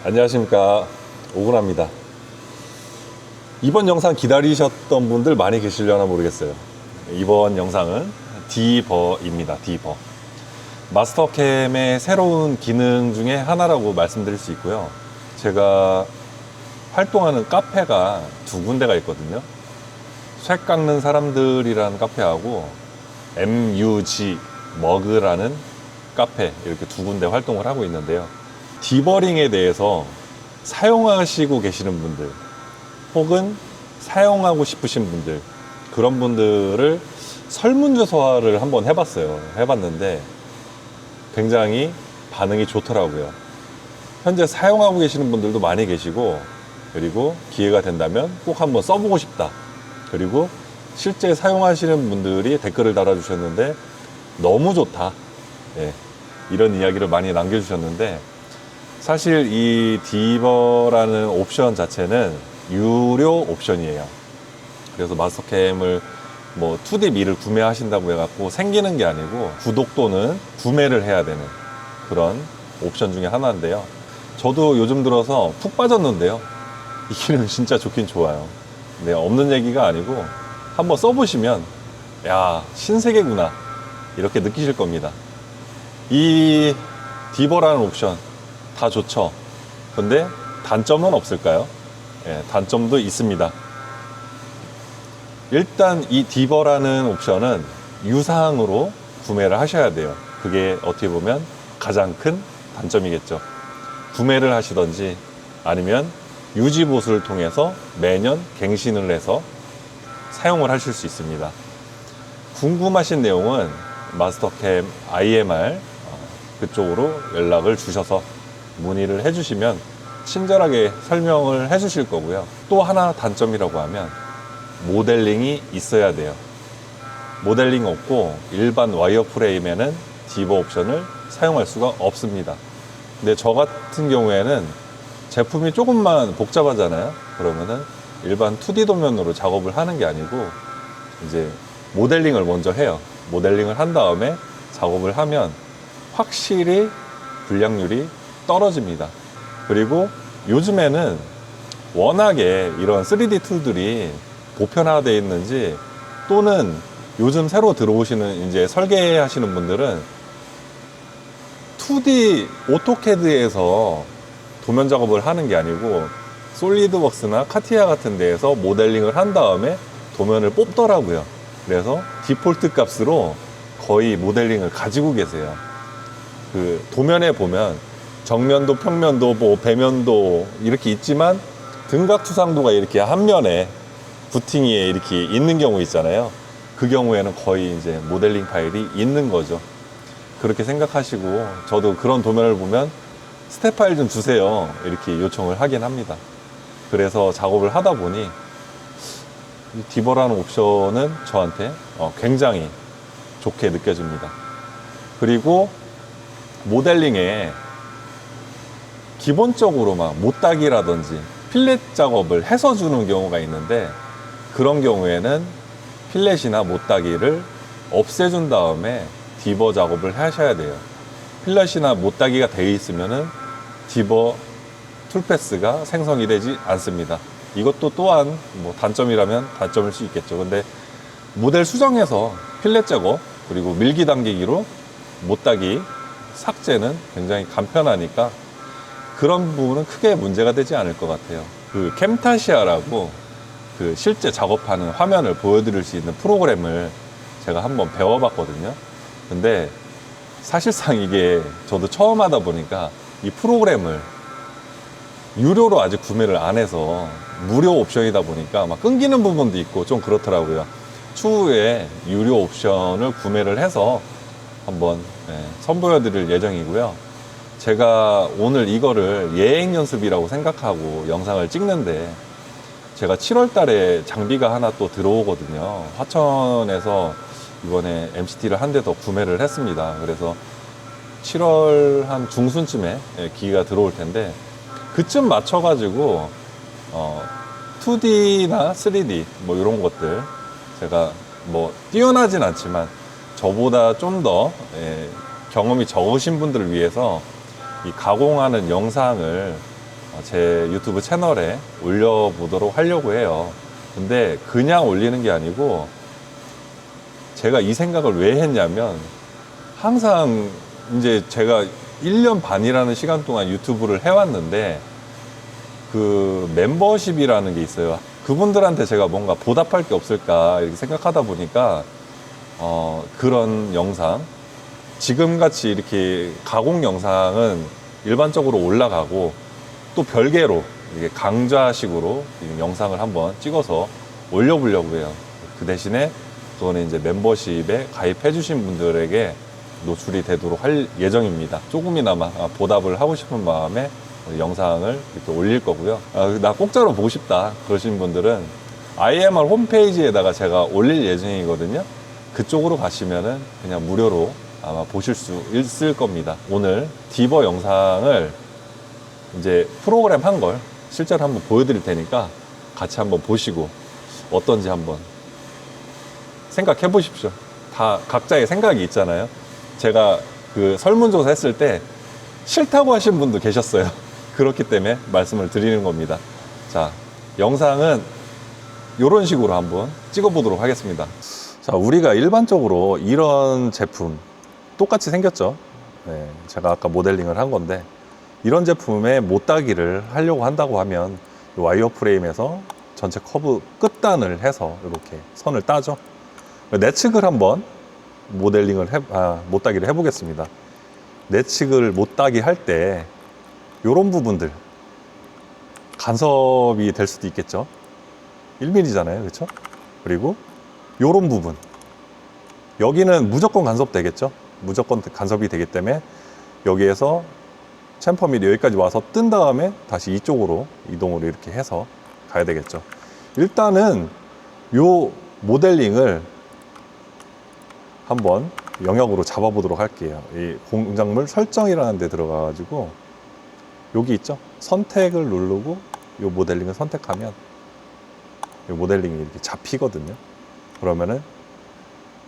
안녕하십니까, 오근합니다. 이번 영상 기다리셨던 분들 많이 계시려나 모르겠어요. 이번 영상은 디버입니다. 디버 마스터캠의 새로운 기능 중에 하나라고 말씀드릴 수 있고요. 제가 활동하는 카페가 두 군데가 있거든요. 쇠 깎는 사람들이라는 카페하고 MUG 머그라는 카페, 이렇게 두 군데 활동을 하고 있는데요. 디버링에 대해서 사용하시고 계시는 분들 혹은 사용하고 싶으신 분들, 그런 분들을 설문조사를 한번 해봤는데 굉장히 반응이 좋더라고요. 현재 사용하고 계시는 분들도 많이 계시고, 그리고 기회가 된다면 꼭 한번 써보고 싶다, 그리고 실제 사용하시는 분들이 댓글을 달아주셨는데 너무 좋다, 이런 이야기를 많이 남겨주셨는데, 사실 이 디버라는 옵션 자체는 유료 옵션이에요. 그래서 마스터캠을 뭐 2D 밀을 구매하신다고 해갖고 생기는 게 아니고 구독 또는 구매를 해야 되는 그런 옵션 중에 하나인데요. 저도 요즘 들어서 푹 빠졌는데요, 이 기능 진짜 좋긴 좋아요. 네, 없는 얘기가 아니고 한번 써보시면 야, 신세계구나, 이렇게 느끼실 겁니다. 이 디버라는 옵션 다 좋죠. 근데 단점은 없을까요? 단점도 있습니다. 일단 이 디버라는 옵션은 유상으로 구매를 하셔야 돼요. 그게 어떻게 보면 가장 큰 단점이겠죠. 구매를 하시던지 아니면 유지보수를 통해서 매년 갱신을 해서 사용을 하실 수 있습니다. 궁금하신 내용은 마스터캠 IMR 그쪽으로 연락을 주셔서 문의를 해주시면 친절하게 설명을 해주실 거고요. 또 하나 단점이라고 하면 모델링이 있어야 돼요. 모델링 없고 일반 와이어 프레임에는 디버 옵션을 사용할 수가 없습니다. 근데 저 같은 경우에는 제품이 조금만 복잡하잖아요. 그러면은 일반 2D 도면으로 작업을 하는 게 아니고 이제 모델링을 먼저 해요. 모델링을 한 다음에 작업을 하면 확실히 불량률이 떨어집니다. 그리고 요즘에는 워낙에 이런 3D 툴들이 보편화되어 있는지, 또는 요즘 새로 들어오시는 이제 설계하시는 분들은 2D 오토캐드에서 도면 작업을 하는 게 아니고 솔리드웍스나 카티아 같은 데에서 모델링을 한 다음에 도면을 뽑더라고요. 그래서 디폴트 값으로 거의 모델링을 가지고 계세요. 그 도면에 보면 정면도, 평면도, 뭐 배면도 이렇게 있지만 등각투상도가 이렇게 한 면에 부팅이 이렇게 있는 경우 있잖아요. 그 경우에는 거의 이제 모델링 파일이 있는 거죠. 그렇게 생각하시고, 저도 그런 도면을 보면 스텝 파일 좀 주세요, 이렇게 요청을 하긴 합니다. 그래서 작업을 하다 보니 이 디버라는 옵션은 저한테 굉장히 좋게 느껴집니다. 그리고 모델링에 기본적으로 막 못따기라든지 필렛 작업을 해서 주는 경우가 있는데, 그런 경우에는 필렛이나 못따기를 없애준 다음에 디버 작업을 하셔야 돼요. 필렛이나 못따기가 되어 있으면은 디버 툴패스가 생성이 되지 않습니다. 이것도 또한 뭐 단점이라면 단점일 수 있겠죠. 근데 모델 수정해서 필렛 작업 그리고 밀기 당기기로 못따기 삭제는 굉장히 간편하니까 그런 부분은 크게 문제가 되지 않을 것 같아요. 그 캠타시아라고 그 실제 작업하는 화면을 보여드릴 수 있는 프로그램을 제가 한번 배워봤거든요. 근데 사실상 이게 저도 처음 하다 보니까 이 프로그램을 유료로 아직 구매를 안 해서 무료 옵션이다 보니까 막 끊기는 부분도 있고 좀 그렇더라고요. 추후에 유료 옵션을 구매를 해서 한번 선보여 드릴 예정이고요. 제가 오늘 이거를 예행 연습이라고 생각하고 영상을 찍는데, 제가 7월 달에 장비가 하나 또 들어오거든요. 화천에서 이번에 MCT를 한 대 더 구매를 했습니다. 그래서 7월 한 중순쯤에 기계가 들어올 텐데, 그쯤 맞춰가지고 2D나 3D 뭐 이런 것들, 제가 뭐 뛰어나진 않지만 저보다 좀 더 경험이 적으신 분들을 위해서 이 가공하는 영상을 제 유튜브 채널에 올려보도록 하려고 해요. 근데 그냥 올리는 게 아니고 제가 이 생각을 왜 했냐면 항상 이제 제가 1년 반이라는 시간 동안 유튜브를 해왔는데 그 멤버십이라는 게 있어요. 그분들한테 제가 뭔가 보답할 게 없을까 이렇게 생각하다 보니까 그런 영상, 지금같이 이렇게 가공 영상은 일반적으로 올라가고 또 별개로 이게 강좌식으로 영상을 한번 찍어서 올려보려고 해요. 그 대신에 그거는 이제 멤버십에 가입해 주신 분들에게 노출이 되도록 할 예정입니다. 조금이나마 보답을 하고 싶은 마음에 영상을 이렇게 올릴 거고요. 나 공짜로 보고 싶다 그러신 분들은 IMR 홈페이지에다가 제가 올릴 예정이거든요. 그쪽으로 가시면은 그냥 무료로 아마 보실 수 있을 겁니다. 오늘 디버 영상을 이제 프로그램 한 걸 실제로 한번 보여드릴 테니까 같이 한번 보시고 어떤지 한번 생각해 보십시오. 다 각자의 생각이 있잖아요. 제가 그 설문조사 했을 때 싫다고 하신 분도 계셨어요. 그렇기 때문에 말씀을 드리는 겁니다. 자, 영상은 이런 식으로 한번 찍어 보도록 하겠습니다. 자, 우리가 일반적으로 이런 제품 똑같이 생겼죠. 네, 제가 아까 모델링을 한 건데 이런 제품에 못따기를 하려고 한다고 하면 와이어 프레임에서 전체 커브 끝단을 해서 이렇게 선을 따죠. 내측을 한번 모델링을 못따기를 해보겠습니다. 내측을 못따기 할 때 이런 부분들 간섭이 될 수도 있겠죠. 1mm잖아요, 그렇죠? 그리고 이런 부분 여기는 무조건 간섭되겠죠. 무조건 간섭이 되기 때문에 여기에서 챔퍼 밀이 여기까지 와서 뜬 다음에 다시 이쪽으로 이동을 이렇게 해서 가야 되겠죠. 일단은 요 모델링을 한번 영역으로 잡아 보도록 할게요. 이 공작물 설정이라는 데 들어가 가지고 여기 있죠. 선택을 누르고 요 모델링을 선택하면 요 모델링이 이렇게 잡히거든요. 그러면은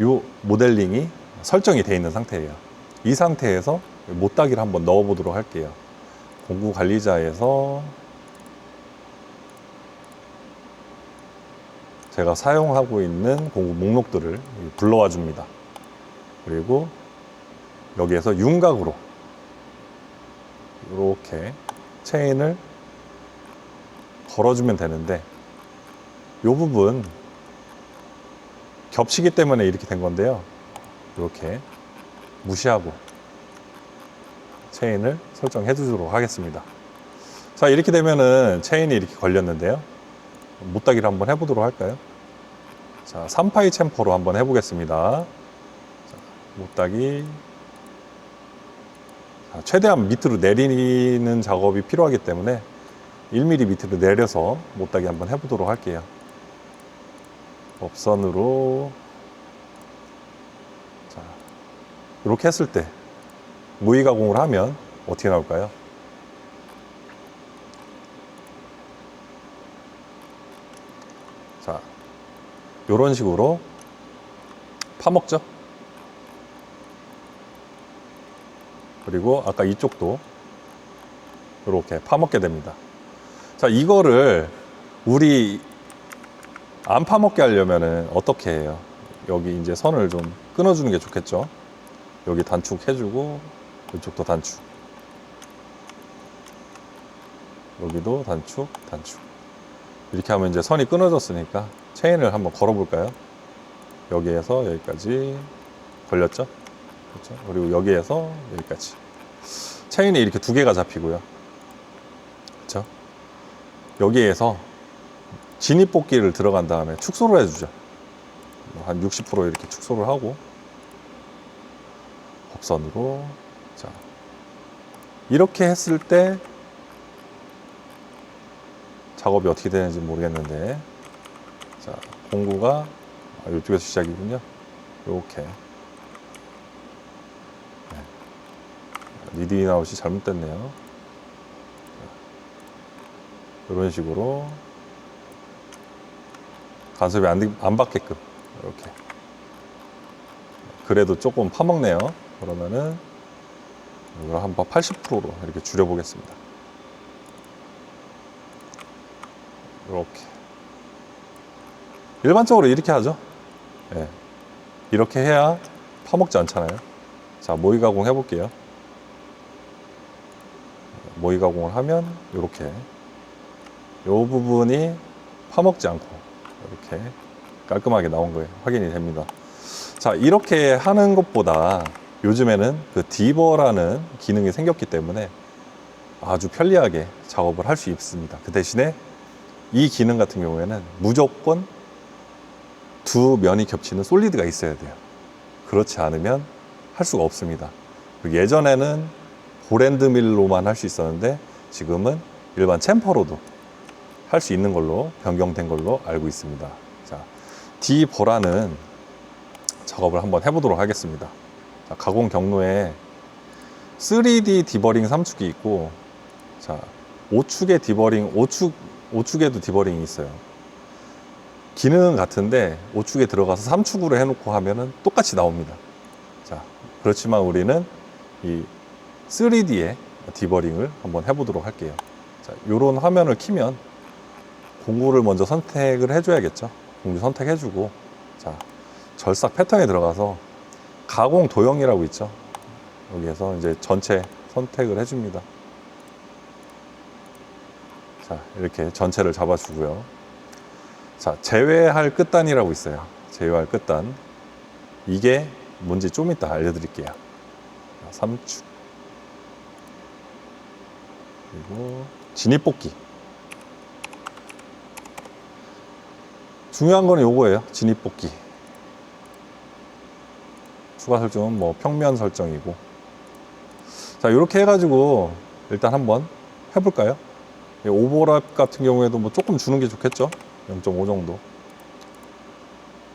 요 모델링이 설정이 되어 있는 상태예요. 이 상태에서 못따기를 한번 넣어 보도록 할게요. 공구 관리자에서 제가 사용하고 있는 공구 목록들을 불러와 줍니다. 그리고 여기에서 윤곽으로 이렇게 체인을 걸어주면 되는데 이 부분 겹치기 때문에 이렇게 된 건데요. 이렇게 무시하고 체인을 설정해 주도록 하겠습니다. 자, 이렇게 되면은 체인이 이렇게 걸렸는데요. 못따기를 한번 해보도록 할까요? 자, 3파이 챔퍼로 한번 해보겠습니다. 자, 못따기. 자, 최대한 밑으로 내리는 작업이 필요하기 때문에 1mm 밑으로 내려서 못따기 한번 해보도록 할게요. 업선으로. 자, 이렇게 했을 때 무의 가공을 하면 어떻게 나올까요? 자, 이런 식으로 파먹죠. 그리고 아까 이쪽도 이렇게 파먹게 됩니다. 자, 이거를 우리 안 파먹게 하려면은 어떻게 해요? 여기 이제 선을 좀 끊어주는 게 좋겠죠. 여기 단축 해주고 이쪽도 단축, 여기도 단축, 단축. 이렇게 하면 이제 선이 끊어졌으니까 체인을 한번 걸어 볼까요? 여기에서 여기까지 걸렸죠? 그렇죠? 그리고 여기에서 여기까지 체인이 이렇게 두 개가 잡히고요. 그렇죠? 여기에서 진입 뽑기를 들어간 다음에 축소를 해주죠. 한 60% 이렇게 축소를 하고 법선으로. 자, 이렇게 했을 때 작업이 어떻게 되는지 모르겠는데, 자, 공구가 이쪽에서 시작이군요. 이렇게 니딩 아웃이 잘못됐네요. 이런 식으로 간섭이 안 받게끔 이렇게. 그래도 조금 파먹네요. 그러면은 이걸 한번 80%로 이렇게 줄여보겠습니다. 이렇게 일반적으로 이렇게 하죠. 예. 이렇게 해야 파먹지 않잖아요. 자, 모의 가공 해볼게요. 모의 가공을 하면 이렇게 이 부분이 파먹지 않고 이렇게 깔끔하게 나온 거예요. 확인이 됩니다. 자, 이렇게 하는 것보다 요즘에는 그 디버라는 기능이 생겼기 때문에 아주 편리하게 작업을 할 수 있습니다. 그 대신에 이 기능 같은 경우에는 무조건 두 면이 겹치는 솔리드가 있어야 돼요. 그렇지 않으면 할 수가 없습니다. 예전에는 볼앤드 밀로만 할 수 있었는데 지금은 일반 챔퍼로도 할 수 있는 걸로 변경된 걸로 알고 있습니다. 자, 디버라는 작업을 한번 해보도록 하겠습니다. 자, 가공 경로에 3D 디버링 3축이 있고, 자, 5축의 디버링, 5축에도 디버링이 있어요. 기능은 같은데 5축에 들어가서 3축으로 해놓고 하면은 똑같이 나옵니다. 자, 그렇지만 우리는 이 3D의 디버링을 한번 해보도록 할게요. 자, 요런 화면을 키면 공구를 먼저 선택을 해줘야겠죠. 공구 선택해주고, 자, 절삭 패턴에 들어가서 가공 도형이라고 있죠. 여기에서 이제 전체 선택을 해줍니다. 자, 이렇게 전체를 잡아주고요. 자, 제외할 끝단이라고 있어요. 제외할 끝단. 이게 뭔지 좀 이따 알려드릴게요. 3축. 그리고 진입뽑기. 중요한 거는 요거예요. 진입뽑기. 추가 설정은 뭐 평면 설정이고. 자, 이렇게 해가지고 일단 한번 해볼까요? 오버랩 같은 경우에도 뭐 조금 주는 게 좋겠죠? 0.5 정도.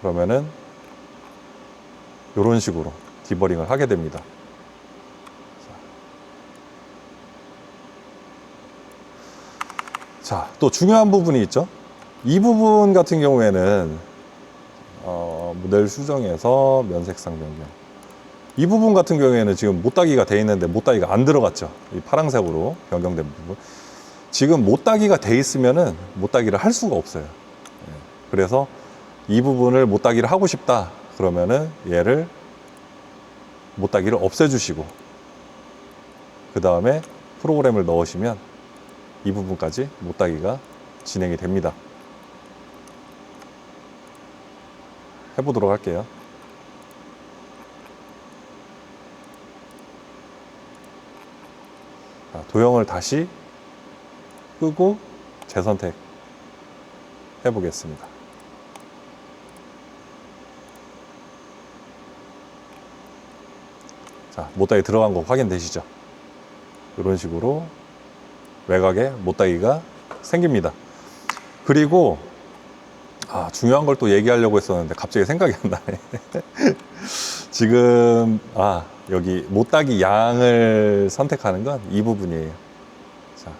그러면은 이런 식으로 디버링을 하게 됩니다. 자, 또 중요한 부분이 있죠. 이 부분 같은 경우에는 모델 수정에서 면색상 변경. 이 부분 같은 경우에는 지금 못따기가 돼 있는데 못따기가 안 들어갔죠. 이 파란색으로 변경된 부분. 지금 못따기가 돼 있으면은 못따기를 할 수가 없어요. 그래서 이 부분을 못따기를 하고 싶다 그러면은 얘를 못따기를 없애주시고 그 다음에 프로그램을 넣으시면 이 부분까지 못따기가 진행이 됩니다. 해보도록 할게요. 자, 도형을 다시 끄고 재선택 해보겠습니다. 자, 못따기 들어간 거 확인되시죠? 이런 식으로 외곽에 못따기가 생깁니다. 그리고 중요한 걸 또 얘기하려고 했었는데 갑자기 생각이 안 나네. 지금 여기 못따기 양을 선택하는 건 이 부분이에요. 자,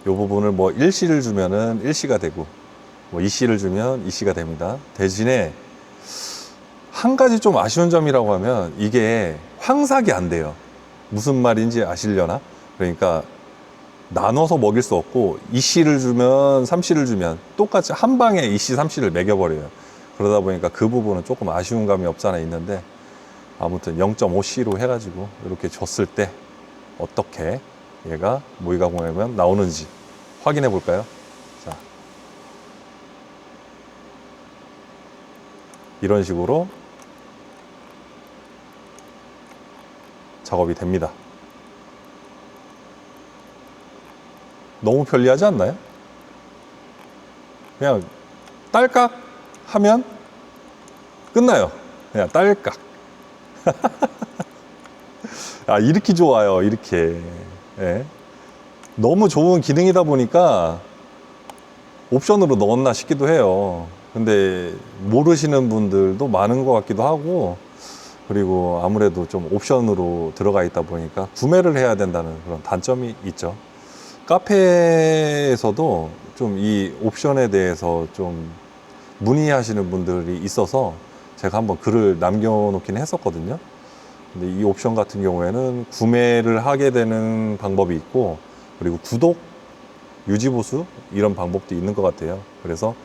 이 부분을 뭐 1C를 주면은 1C가 되고 뭐 2C를 주면 2C가 됩니다. 대신에 한 가지 좀 아쉬운 점이라고 하면 이게 황삭이 안 돼요. 무슨 말인지 아시려나? 그러니까 나눠서 먹일 수 없고 2C를 주면 3C를 주면 똑같이 한 방에 2C, 3C를 먹여버려요. 그러다 보니까 그 부분은 조금 아쉬운 감이 없지 않아 있는데 아무튼 0.5C로 해가지고 이렇게 줬을 때 어떻게 얘가 모의 가공하면 나오는지 확인해 볼까요? 자, 이런 식으로 작업이 됩니다. 너무 편리하지 않나요? 그냥 딸깍 하면 끝나요. 그냥 딸깍. 이렇게 좋아요. 이렇게. 예. 너무 좋은 기능이다 보니까 옵션으로 넣었나 싶기도 해요. 근데 모르시는 분들도 많은 것 같기도 하고, 그리고 아무래도 좀 옵션으로 들어가 있다 보니까 구매를 해야 된다는 그런 단점이 있죠. 카페에서도 좀 이 옵션에 대해서 좀 문의하시는 분들이 있어서 제가 한번 글을 남겨놓긴 했었거든요. 근데 이 옵션 같은 경우에는 구매를 하게 되는 방법이 있고, 그리고 구독 유지보수 이런 방법도 있는 것 같아요. 그래서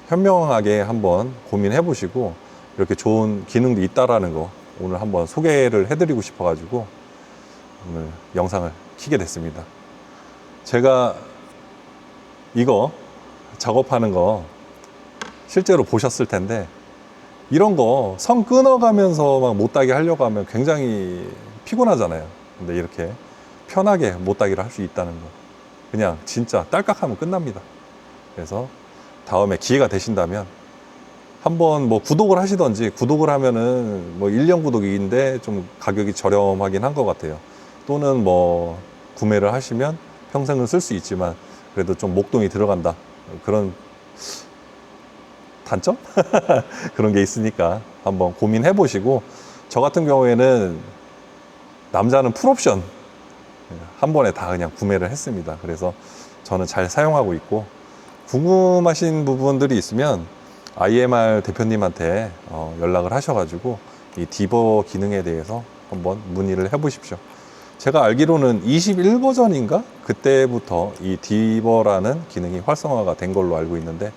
현명하게 한번 고민해 보시고 이렇게 좋은 기능도 있다라는 거 오늘 한번 소개를 해드리고 싶어 가지고 오늘 영상을 켜게 됐습니다. 제가 이거 작업하는 거 실제로 보셨을 텐데 이런 거 선 끊어가면서 막 못따기 하려고 하면 굉장히 피곤하잖아요. 근데 이렇게 편하게 못따기를 할 수 있다는 거 그냥 진짜 딸깍하면 끝납니다. 그래서 다음에 기회가 되신다면 한번 뭐 구독을 하시던지, 구독을 하면은 뭐 1년 구독인데 좀 가격이 저렴하긴 한 것 같아요. 또는 뭐 구매를 하시면 평생을 쓸 수 있지만 그래도 좀 목돈이 들어간다 그런 단점? 그런 게 있으니까 한번 고민해 보시고, 저 같은 경우에는 남자는 풀옵션 한 번에 다 그냥 구매를 했습니다. 그래서 저는 잘 사용하고 있고, 궁금하신 부분들이 있으면 IMR 대표님한테 연락을 하셔가지고 이 디버 기능에 대해서 한번 문의를 해 보십시오. 제가 알기로는 21버전인가? 그때부터 이 디버라는 기능이 활성화가 된 걸로 알고 있는데,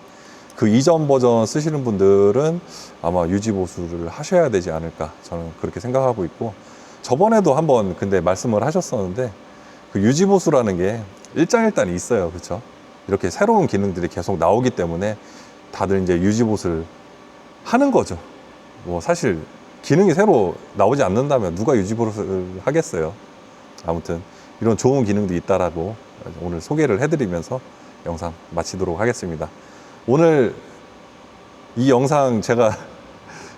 그 이전 버전 쓰시는 분들은 아마 유지보수를 하셔야 되지 않을까 저는 그렇게 생각하고 있고, 저번에도 한번 근데 말씀을 하셨었는데 그 유지보수라는 게 일장일단이 있어요. 그렇죠? 이렇게 새로운 기능들이 계속 나오기 때문에 다들 이제 유지보수를 하는 거죠. 뭐 사실 기능이 새로 나오지 않는다면 누가 유지보수를 하겠어요. 아무튼 이런 좋은 기능도 있다라고 오늘 소개를 해드리면서 영상 마치도록 하겠습니다. 오늘 이 영상 제가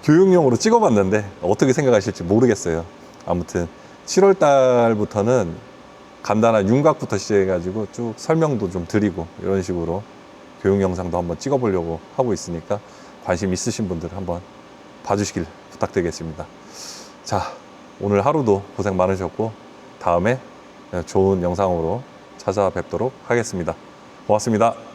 교육용으로 찍어봤는데 어떻게 생각하실지 모르겠어요. 아무튼 7월 달부터는 간단한 윤곽부터 시작해가지고 쭉 설명도 좀 드리고 이런 식으로 교육 영상도 한번 찍어보려고 하고 있으니까 관심 있으신 분들 한번 봐주시길 부탁드리겠습니다. 자, 오늘 하루도 고생 많으셨고 다음에 좋은 영상으로 찾아뵙도록 하겠습니다. 고맙습니다.